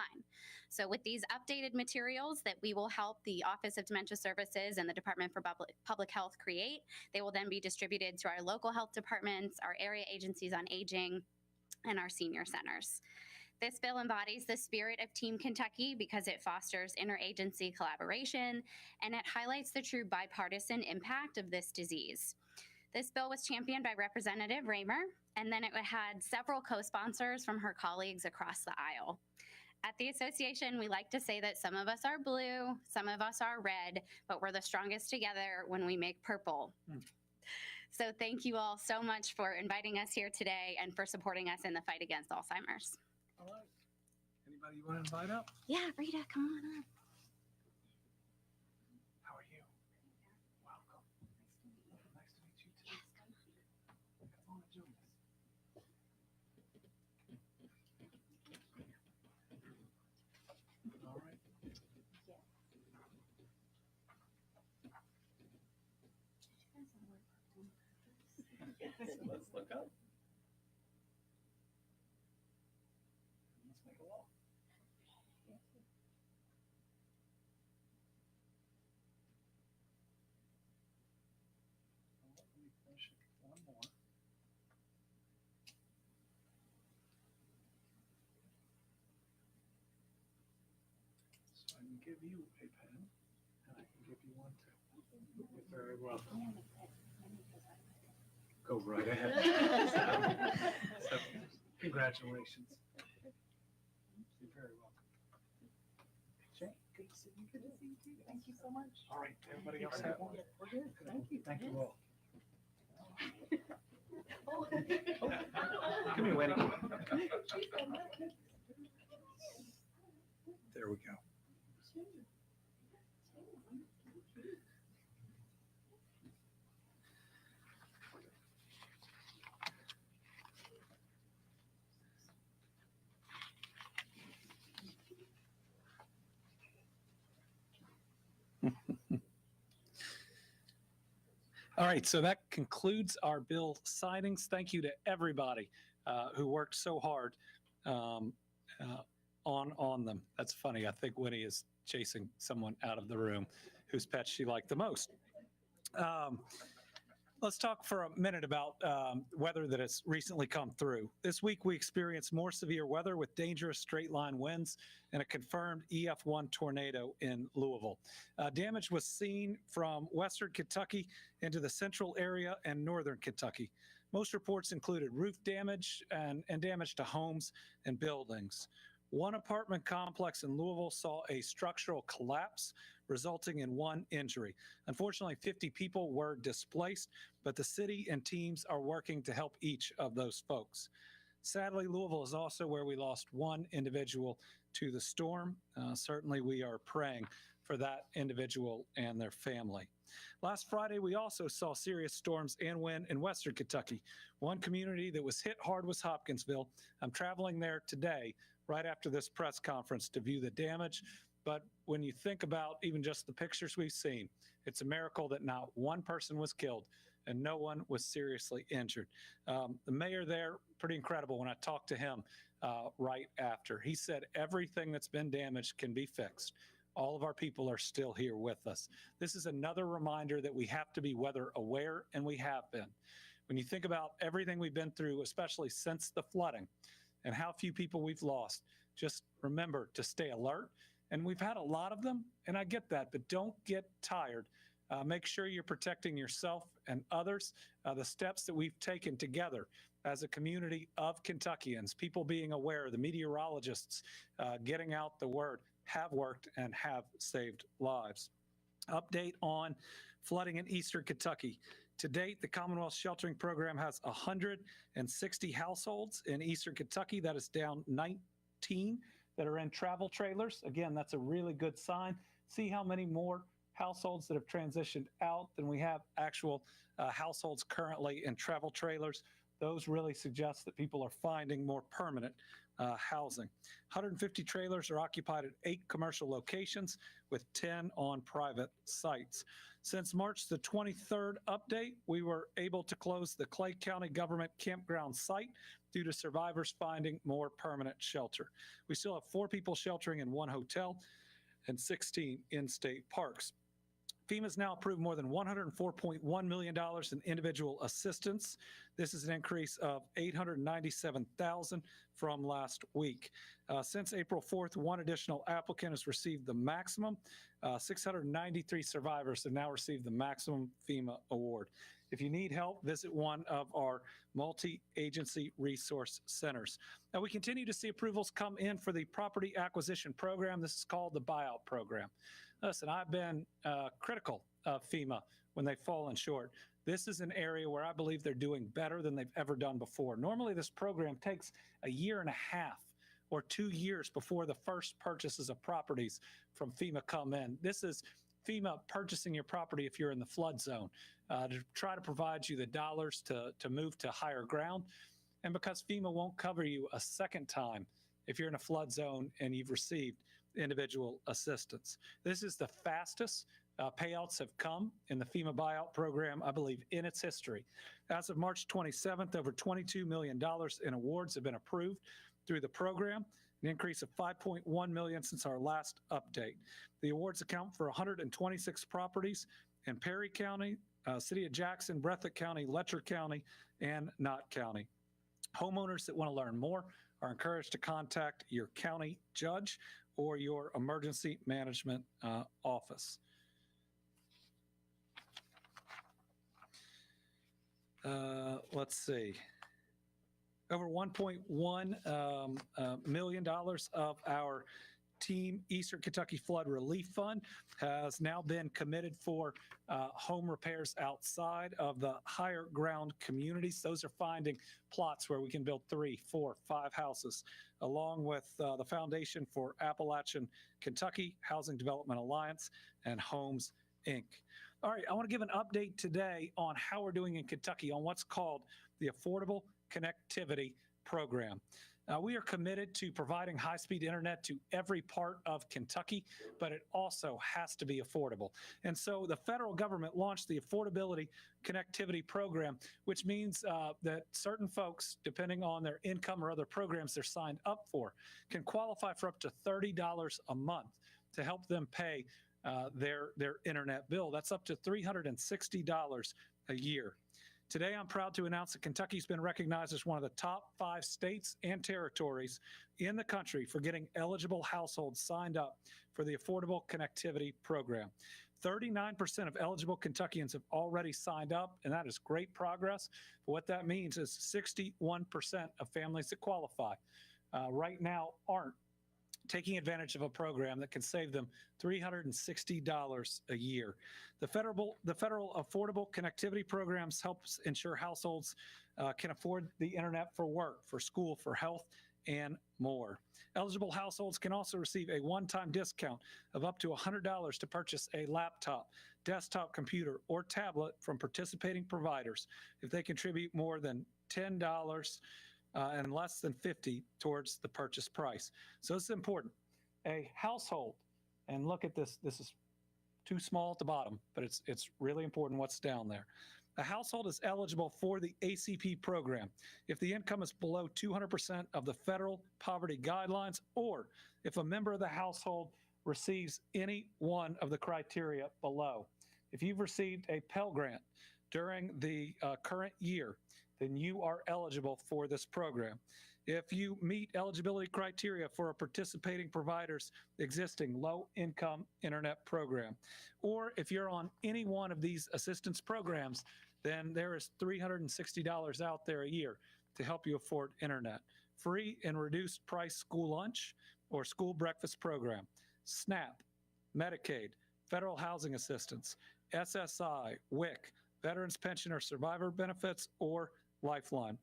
So with these updated materials that we will help the Office of Dementia Services and the Department for Public Health create, they will then be distributed to our local health departments, our area agencies on aging, and our senior centers. This bill embodies the spirit of Team Kentucky because it fosters interagency collaboration and it highlights the true bipartisan impact of this disease. This bill was championed by Representative Raymer, and then it had several co-sponsors from her colleagues across the aisle. At the association, we like to say that some of us are blue, some of us are red, but we're the strongest together when we make purple. So thank you all so much for inviting us here today and for supporting us in the fight against Alzheimer's. All right. Anybody you want to invite up? Yeah, Rita, come on up. How are you? Welcome. Nice to meet you too. Yes, come on. Come on and join us. All right. Let's look up. Let's make a walk. Let me finish it one more. So I can give you a pen, and I can give you one too. You're very welcome. Go right ahead. So, congratulations. You're very welcome. Jane, good to see you. Good to see you too. Thank you so much. All right, everybody else have one? We're good. Thank you. Thank you all. Come here, Wendy. There we go. All right, so that concludes our bill signings. Thank you to everybody who worked so hard on them. That's funny. I think Winnie is chasing someone out of the room whose pet she liked the most. Let's talk for a minute about weather that has recently come through. This week, we experienced more severe weather with dangerous straight line winds and a confirmed EF1 tornado in Louisville. Damage was seen from western Kentucky into the central area and northern Kentucky. Most reports included roof damage and damage to homes and buildings. One apartment complex in Louisville saw a structural collapse, resulting in one injury. Unfortunately, 50 people were displaced, but the city and teams are working to help each of those folks. Sadly, Louisville is also where we lost one individual to the storm. Certainly, we are praying for that individual and their family. Last Friday, we also saw serious storms and wind in Western Kentucky. One community that was hit hard was Hopkinsville. I'm traveling there today, right after this press conference, to view the damage. But when you think about even just the pictures we've seen, it's a miracle that not one person was killed and no one was seriously injured. The mayor there, pretty incredible when I talked to him right after. He said everything that's been damaged can be fixed. All of our people are still here with us. This is another reminder that we have to be weather aware, and we have been. When you think about everything we've been through, especially since the flooding, and how few people we've lost, just remember to stay alert. And we've had a lot of them, and I get that, but don't get tired. Make sure you're protecting yourself and others. The steps that we've taken together as a community of Kentuckians, people being aware, the meteorologists getting out the word, have worked and have saved lives. Update on flooding in Eastern Kentucky. To date, the Commonwealth Sheltering Program has 160 households in Eastern Kentucky. That is down 19 that are in travel trailers. Again, that's a really good sign. See how many more households that have transitioned out than we have actual households currently in travel trailers. Those really suggest that people are finding more permanent housing. 150 trailers are occupied at 8 commercial locations with 10 on private sites. Since March the 23rd update, we were able to close the Clay County Government Campground site due to survivors finding more permanent shelter. We still have 4 people sheltering in 1 hotel and 16 in-state parks. FEMA's now approved more than $104.1 million in individual assistance. This is an increase of $897,000 from last week. Since April 4th, one additional applicant has received the maximum. 693 survivors have now received the maximum FEMA award. If you need help, visit one of our multi-agency resource centers. Now, we continue to see approvals come in for the property acquisition program. This is called the buyout program. Listen, I've been critical of FEMA when they've fallen short. This is an area where I believe they're doing better than they've ever done before. Normally, this program takes a year and a half or 2 years before the first purchases of properties from FEMA come in. This is FEMA purchasing your property if you're in the flood zone to try to provide you the dollars to move to higher ground. And because FEMA won't cover you a second time if you're in a flood zone and you've received individual assistance. This is the fastest payouts have come in the FEMA buyout program, I believe, in its history. As of March 27th, over $22 million in awards have been approved through the program, an increase of $5.1 million since our last update. The awards account for 126 properties in Perry County, City of Jackson, Breathitt County, Letcher County, and Knott County. Homeowners that want to learn more are encouraged to contact your county judge or your emergency management office. Let's see. Over $1.1 million of our Team Eastern Kentucky Flood Relief Fund has now been committed for home repairs outside of the higher ground communities. Those are finding plots where we can build 3, 4, 5 houses, along with the Foundation for Appalachian Kentucky, Housing Development Alliance, and Homes, Inc. All right, I want to give an update today on how we're doing in Kentucky on what's called the Affordable Connectivity Program. We are committed to providing high-speed internet to every part of Kentucky, but it also has to be affordable. And so the federal government launched the Affordability Connectivity Program, which means that certain folks, depending on their income or other programs they're signed up for, can qualify for up to $30 a month to help them pay their internet bill. That's up to $360 a year. Today, I'm proud to announce that Kentucky's been recognized as one of the top 5 states and territories in the country for getting eligible households signed up for the Affordable Connectivity Program. 39% of eligible Kentuckians have already signed up, and that is great progress. But what that means is 61% of families that qualify right now aren't taking advantage of a program that can save them $360 a year. The federal Affordable Connectivity Programs helps ensure households can afford the internet for work, for school, for health, and more. Eligible households can also receive a one-time discount of up to $100 to purchase a laptop, desktop computer, or tablet from participating providers if they contribute more than $10 and less than $50 towards the purchase price. So this is important. A household, and look at this, this is too small at the bottom, but it's really important what's down there. A household is eligible for the ACP program if the income is below 200% of the federal poverty guidelines, or if a member of the household receives any one of the criteria below. If you've received a Pell Grant during the current year, then you are eligible for this program. If you meet eligibility criteria for a participating provider's existing low-income internet program, or if you're on any one of these assistance programs, then there is $360 out there a year to help you afford internet. Free and reduced price school lunch or school breakfast program, SNAP, Medicaid, federal housing assistance, SSI, WIC, Veterans Pension or Survivor Benefits, or Lifeline.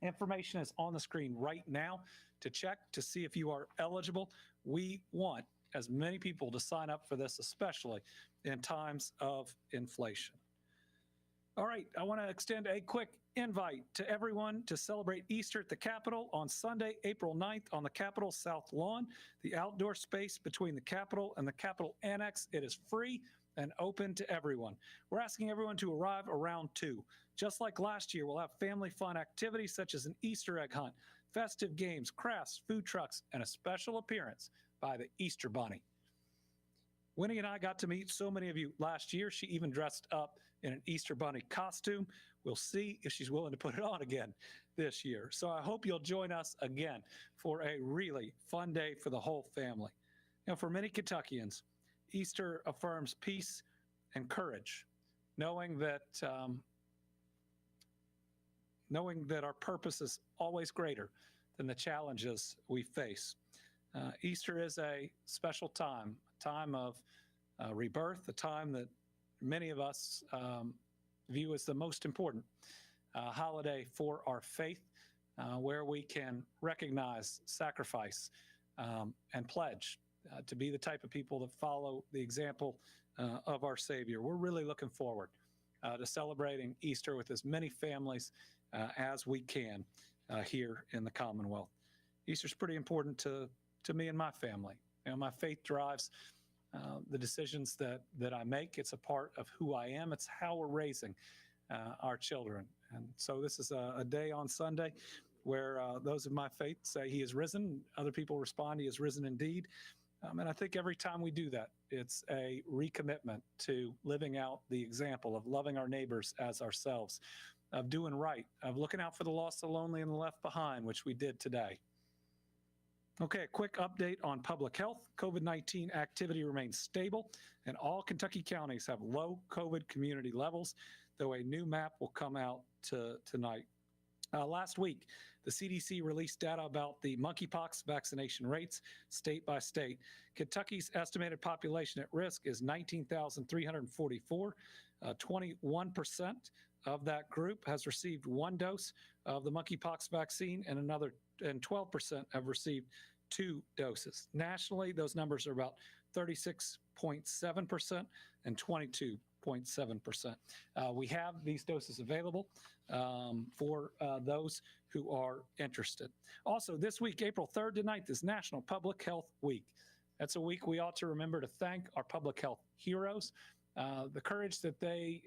Information is on the screen right now to check to see if you are eligible. We want as many people to sign up for this, especially in times of inflation. All right, I want to extend a quick invite to everyone to celebrate Easter at the Capitol on Sunday, April 9th on the Capitol South Lawn, the outdoor space between the Capitol and the Capitol Annex. It is free and open to everyone. We're asking everyone to arrive around 2. Just like last year, we'll have family fun activities such as an Easter egg hunt, festive games, crafts, food trucks, and a special appearance by the Easter Bunny. Winnie and I got to meet so many of you last year. She even dressed up in an Easter Bunny costume. We'll see if she's willing to put it on again this year. So I hope you'll join us again for a really fun day for the whole family. You know, for many Kentuckians, Easter affirms peace and courage, knowing that our purpose is always greater than the challenges we face. Easter is a special time, a time of rebirth, a time that many of us view as the most important holiday for our faith, where we can recognize, sacrifice, and pledge to be the type of people that follow the example of our Savior. We're really looking forward to celebrating Easter with as many families as we can here in the Commonwealth. Easter's pretty important to me and my family. You know, my faith drives the decisions that I make. It's a part of who I am. It's how we're raising our children. And so this is a day on Sunday where those of my faith say he is risen. Other people respond, he is risen indeed. And I think every time we do that, it's a recommitment to living out the example of loving our neighbors as ourselves, of doing right, of looking out for the lost, the lonely, and the left behind, which we did today. Okay, a quick update on public health. COVID-19 activity remains stable, and all Kentucky counties have low COVID community levels, though a new map will come out tonight. Last week, the CDC released data about the monkeypox vaccination rates state by state. Kentucky's estimated population at risk is 19,344. 21% of that group has received 1 dose of the monkeypox vaccine, and 12% have received 2 doses. Nationally, those numbers are about 36.7% and 22.7%. We have these doses available for those who are interested. Also, this week, April 3rd to 9th, is National Public Health Week. That's a week we ought to remember to thank our public health heroes. The courage that they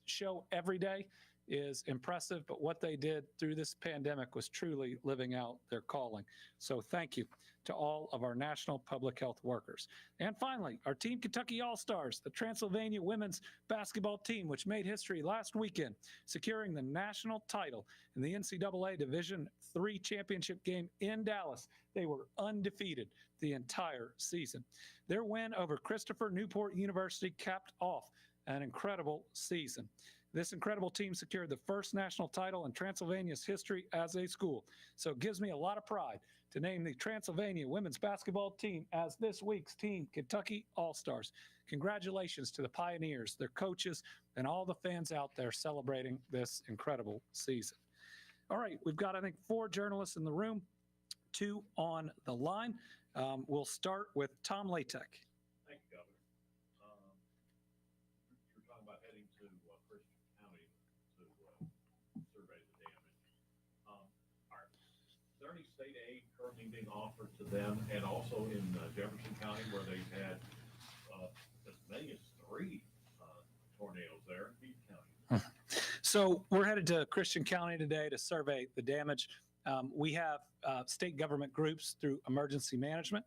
show every day is impressive, but what they did through this pandemic was truly living out their calling. So thank you to all of our national public health workers. And finally, our Team Kentucky All-Stars, the Transylvania women's basketball team, which made history last weekend, securing the national title in the NCAA Division III championship game in Dallas. They were undefeated the entire season. Their win over Christopher Newport University capped off an incredible season. This incredible team secured the first national title in Transylvania's history as a school. So it gives me a lot of pride to name the Transylvania women's basketball team as this week's Team Kentucky All-Stars. Congratulations to the Pioneers, their coaches, and all the fans out there celebrating this incredible season. All right, we've got, I think, 4 journalists in the room, 2 on the line. We'll start with Tom Latek. Thank you, Governor. You're talking about heading to Christian County to survey the damage. Is there any state aid currently being offered to them, and also in Jefferson County where they've had as many as 3 tornadoes there in Beach County? So we're headed to Christian County today to survey the damage. We have state government groups through emergency management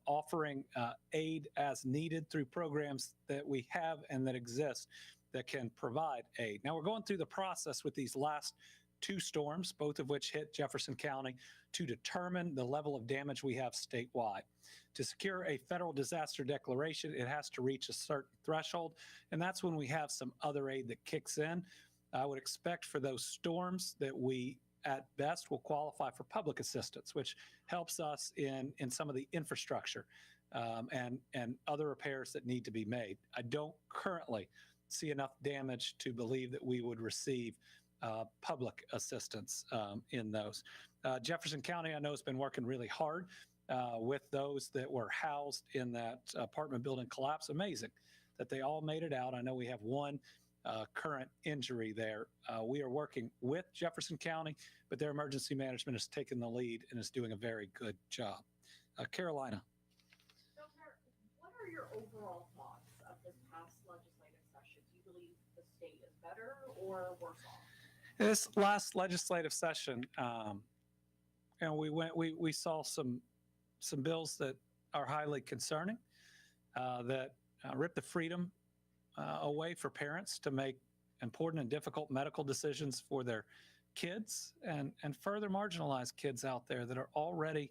offering aid as needed through programs that we have and that exist that can provide aid. Now we're going through the process with these last 2 storms, both of which hit Jefferson County, to determine the level of damage we have statewide. To secure a federal disaster declaration, it has to reach a certain threshold, and that's when we have some other aid that kicks in. I would expect for those storms that we at best will qualify for public assistance, which helps us in some of the infrastructure and other repairs that need to be made. I don't currently see enough damage to believe that we would receive public assistance in those. Jefferson County, I know, has been working really hard with those that were housed in that apartment building collapse. Amazing that they all made it out. I know we have 1 current injury there. We are working with Jefferson County, but their emergency management has taken the lead and is doing a very good job. Carolina. Governor, what are your overall thoughts of this past legislative session? Do you believe the state is better or worse off? This last legislative session, and we saw some bills that are highly concerning that rip the freedom away for parents to make important and difficult medical decisions for their kids and further marginalize kids out there that are already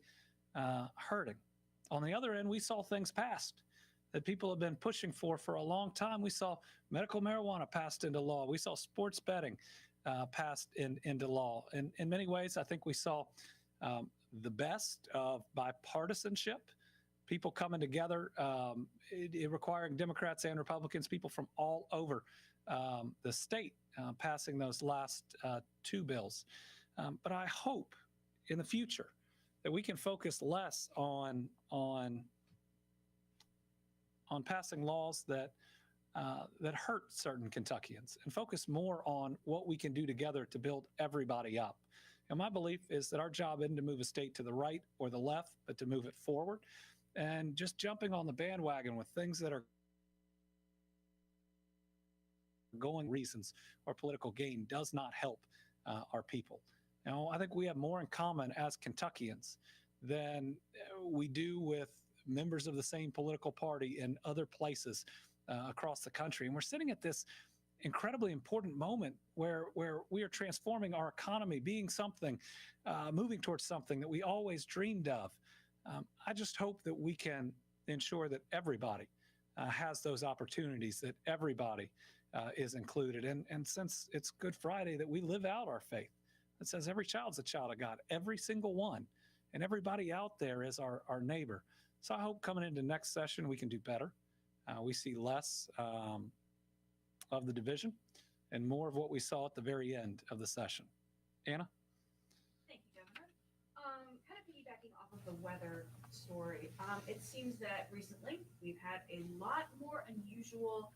hurting. On the other end, we saw things passed that people have been pushing for a long time. We saw medical marijuana passed into law. We saw sports betting passed into law. In many ways, I think we saw the best of bipartisanship, people coming together, requiring Democrats and Republicans, people from all over the state passing those last 2 bills. But I hope in the future that we can focus less on passing laws that hurt certain Kentuckians and focus more on what we can do together to build everybody up. And my belief is that our job isn't to move a state to the right or the left, but to move it forward. And just jumping on the bandwagon with things that are going reasons or political gain does not help our people. Now, I think we have more in common as Kentuckians than we do with members of the same political party in other places across the country. And we're sitting at this incredibly important moment where we are transforming our economy, being something, moving towards something that we always dreamed of. I just hope that we can ensure that everybody has those opportunities, that everybody is included. And since it's Good Friday, that we live out our faith. It says every child's a child of God, every single one. And everybody out there is our neighbor. So I hope coming into next session, we can do better. We see less of the division and more of what we saw at the very end of the session. Anna? Thank you, Governor. Kind of piggybacking off of the weather story, it seems that recently we've had a lot more unusual,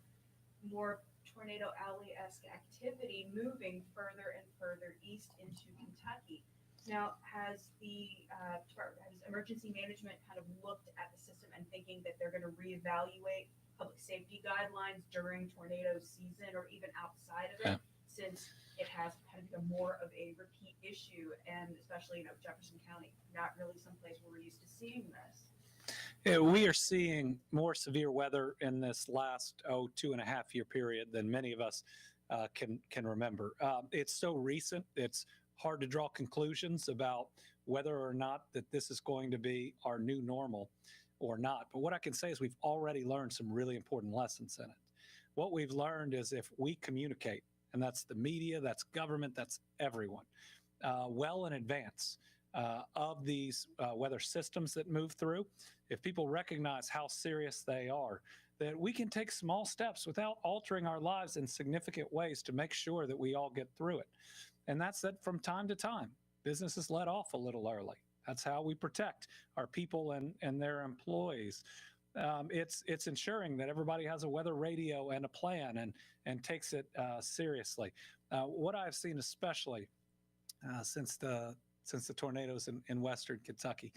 more tornado alley-esque activity moving further and further east into Kentucky. Now, has the has emergency management kind of looked at the system and thinking that they're going to reevaluate public safety guidelines during tornado season or even outside of it, since it has kind of become more of a repeat issue, and especially, Jefferson County, not really someplace where we're used to seeing this. Yeah, we are seeing more severe weather in this last 2.5 year period than many of us can remember. It's so recent; it's hard to draw conclusions about whether or not that this is going to be our new normal or not. But what I can say is we've already learned some really important lessons in it. What we've learned is if we communicate, and that's the media, that's government, that's everyone, well in advance of these weather systems that move through, if people recognize how serious they are, that we can take small steps without altering our lives in significant ways to make sure that we all get through it. And that's that from time to time. Businesses let off a little early. That's how we protect our people and their employees. It's ensuring that everybody has a weather radio and a plan and takes it seriously. What I've seen, especially since the tornadoes in Western Kentucky,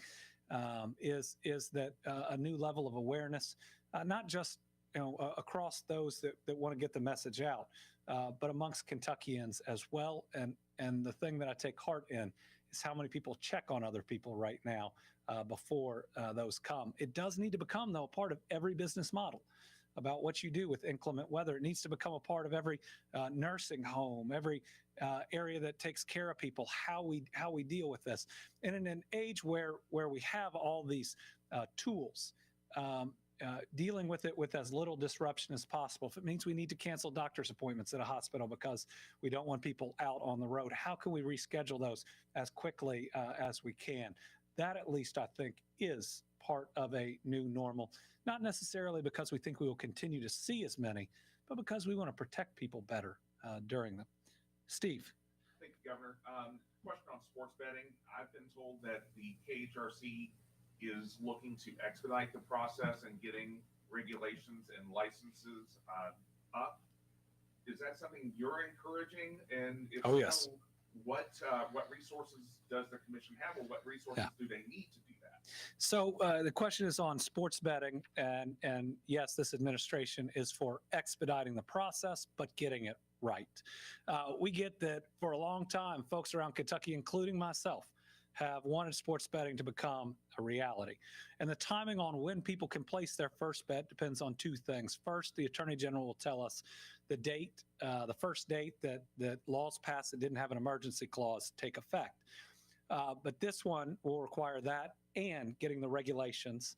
is that a new level of awareness, not just across those that want to get the message out, but amongst Kentuckians as well. And the thing that I take heart in is how many people check on other people right now before those come. It does need to become, though, a part of every business model about what you do with inclement weather. It needs to become a part of every nursing home, every area that takes care of people, how we deal with this. And in an age where we have all these tools, dealing with it with as little disruption as possible. If it means we need to cancel doctor's appointments at a hospital because we don't want people out on the road, how can we reschedule those as quickly as we can? That, at least, I think, is part of a new normal, not necessarily because we think we will continue to see as many, but because we want to protect people better during them. Steve. Thank you, Governor. Question on sports betting. I've been told that the KHRC is looking to expedite the process and getting regulations and licenses up. Is that something you're encouraging? And if yes. So, what resources does the commission have, or what resources do they need to do that? So the question is on sports betting, and yes, this administration is for expediting the process, but getting it right. We get that for a long time, folks around Kentucky, including myself, have wanted sports betting to become a reality. And the timing on when people can place their first bet depends on two things. First, the Attorney General will tell us the date, the first date that laws passed that didn't have an emergency clause take effect. But this one will require that and getting the regulations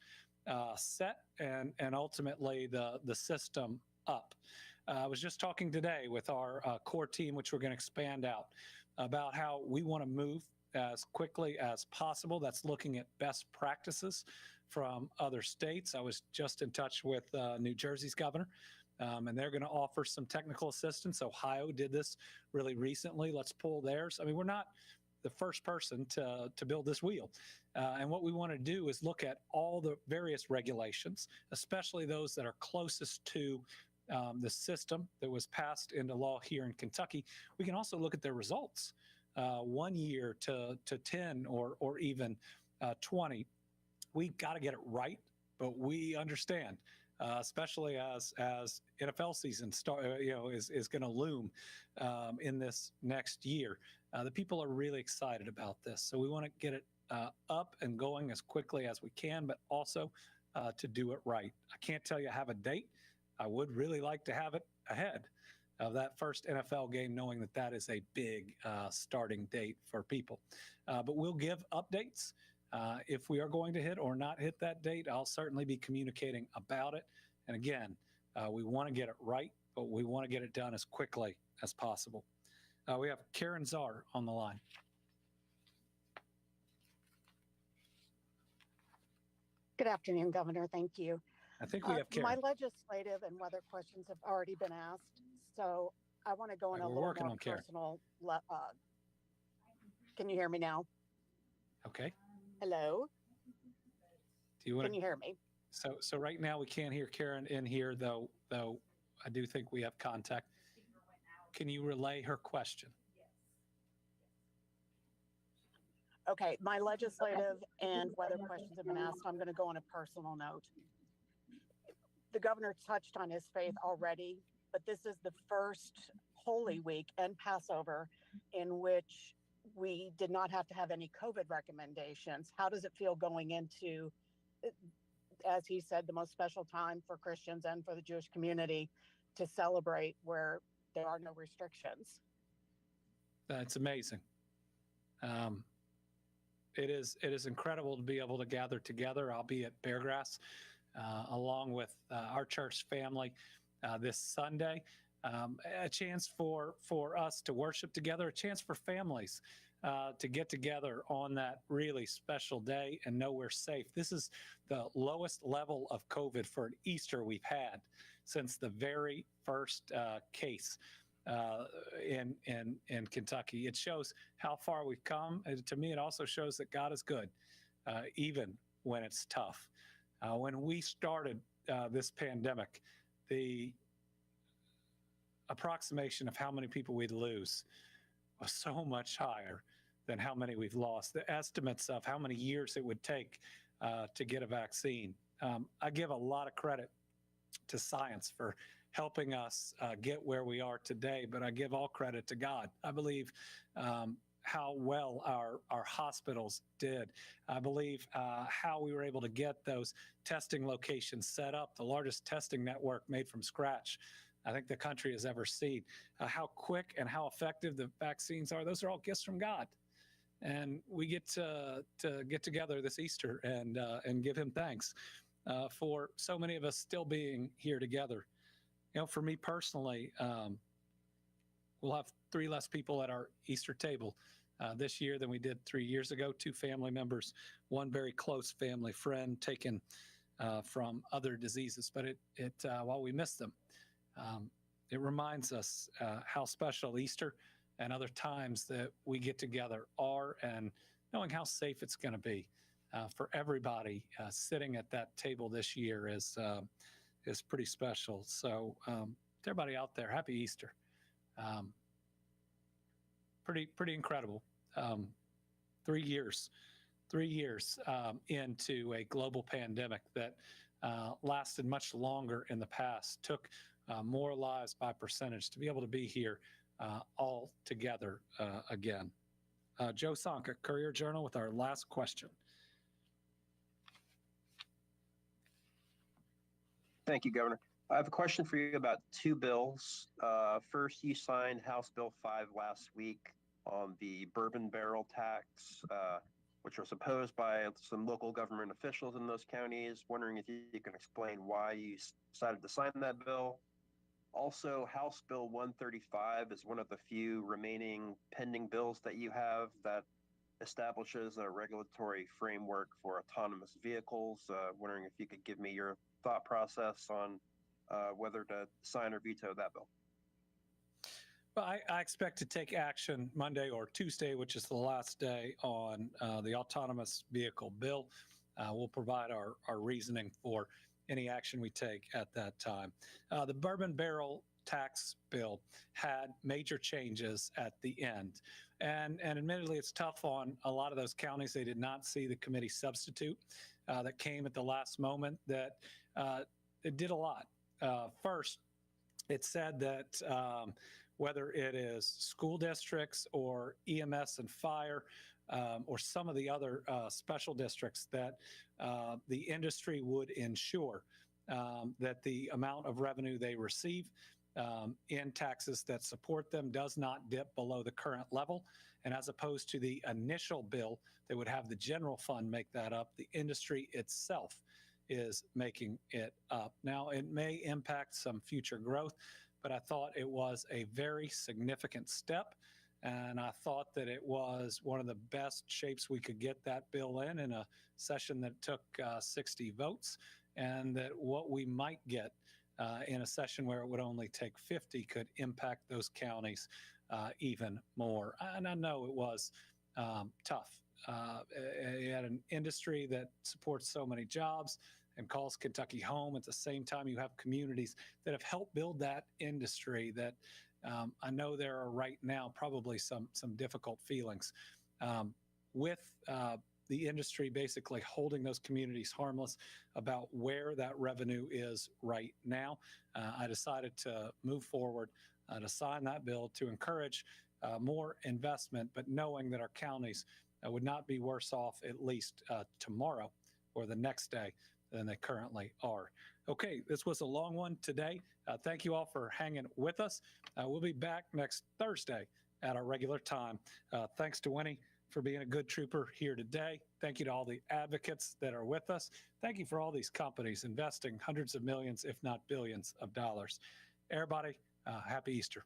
set and ultimately the system up. I was just talking today with our core team, which we're going to expand out, about how we want to move as quickly as possible. That's looking at best practices from other states. I was just in touch with New Jersey's governor, and they're going to offer some technical assistance. Ohio did this really recently. Let's pull theirs. I mean, we're not the first person to build this wheel. And what we want to do is look at all the various regulations, especially those that are closest to the system that was passed into law here in Kentucky. We can also look at their results. 1 year to 10 or even 20. We've got to get it right, but we understand, especially as NFL season is going to loom in this next year. The people are really excited about this, so we want to get it up and going as quickly as we can, but also to do it right. I can't tell you I have a date. I would really like to have it ahead of that first NFL game, knowing that that is a big starting date for people. But we'll give updates. If we are going to hit or not hit that date, I'll certainly be communicating about it. And again, we want to get it right, but we want to get it done as quickly as possible. We have Karen Czar on the line. Good afternoon, Governor. Thank you. I think we have Karen. My legislative and weather questions have already been asked, so I want to go in a little more personal. Can you hear me now? Okay. Hello? Can you hear me? So right now we can't hear Karen in here, though I do think we have contact. Can you relay her question? Okay, my legislative and weather questions have been asked. I'm going to go on a personal note. The governor touched on his faith already, but this is the first Holy Week and Passover, in which we did not have to have any COVID recommendations. How does it feel going into, as he said, the most special time for Christians and for the Jewish community to celebrate where there are no restrictions? That's amazing. It is incredible to be able to gather together. I'll be at Beargrass along with our church family this Sunday. A chance for us to worship together, a chance for families to get together on that really special day and know we're safe. This is the lowest level of COVID for an Easter we've had since the very first case in Kentucky. It shows how far we've come. And to me, it also shows that God is good, even when it's tough. When we started this pandemic, the approximation of how many people we'd lose was so much higher than how many we've lost. The estimates of how many years it would take to get a vaccine. I give a lot of credit to science for helping us get where we are today, but I give all credit to God. I believe how well our hospitals did. I believe how we were able to get those testing locations set up, the largest testing network made from scratch I think the country has ever seen. How quick and how effective the vaccines are, those are all gifts from God. And we get to get together this Easter and give him thanks for so many of us still being here together. You know, for me personally, we'll have 3 less people at our Easter table this year than we did 3 years ago. 2 family members, 1 very close family friend taken from other diseases. But while we miss them, it reminds us how special Easter and other times that we get together are, and knowing how safe it's going to be for everybody sitting at that table this year is pretty special. So to everybody out there, happy Easter. Pretty incredible. 3 years into a global pandemic that lasted much longer in the past, took more lives by percentage, to be able to be here all together again. Joe Sonka, Courier-Journal, with our last question. Thank you, Governor. I have a question for you about 2 bills. First, you signed House Bill 5 last week on the bourbon barrel tax, which was opposed by some local government officials in those counties. Wondering if you can explain why you decided to sign that bill. Also, House Bill 135 is one of the few remaining pending bills that you have that establishes a regulatory framework for autonomous vehicles. Wondering if you could give me your thought process on whether to sign or veto that bill. Well, I expect to take action Monday or Tuesday, which is the last day on the autonomous vehicle bill. We'll provide our reasoning for any action we take at that time. The bourbon barrel tax bill had major changes at the end. And admittedly, it's tough on a lot of those counties. They did not see the committee substitute that came at the last moment that it did a lot. First, it said that whether it is school districts or EMS and fire, or some of the other special districts, that the industry would ensure that the amount of revenue they receive in taxes that support them does not dip below the current level. And as opposed to the initial bill that would have the general fund make that up, the industry itself is making it up. Now, it may impact some future growth, but I thought it was a very significant step. And I thought that it was one of the best shapes we could get that bill in a session that took 60 votes, and that what we might get in a session where it would only take 50 could impact those counties even more. And I know it was tough. You had an industry that supports so many jobs and calls Kentucky home. At the same time, you have communities that have helped build that industry that I know there are right now probably some difficult feelings with the industry basically holding those communities harmless about where that revenue is right now. I decided to move forward to sign that bill to encourage more investment, but knowing that our counties would not be worse off at least tomorrow or the next day than they currently are. Okay, this was a long one today. Thank you all for hanging with us. We'll be back next Thursday at our regular time. Thanks to Winnie for being a good trooper here today. Thank you to all the advocates that are with us. Thank you for all these companies investing hundreds of millions, if not billions of dollars. Everybody, happy Easter.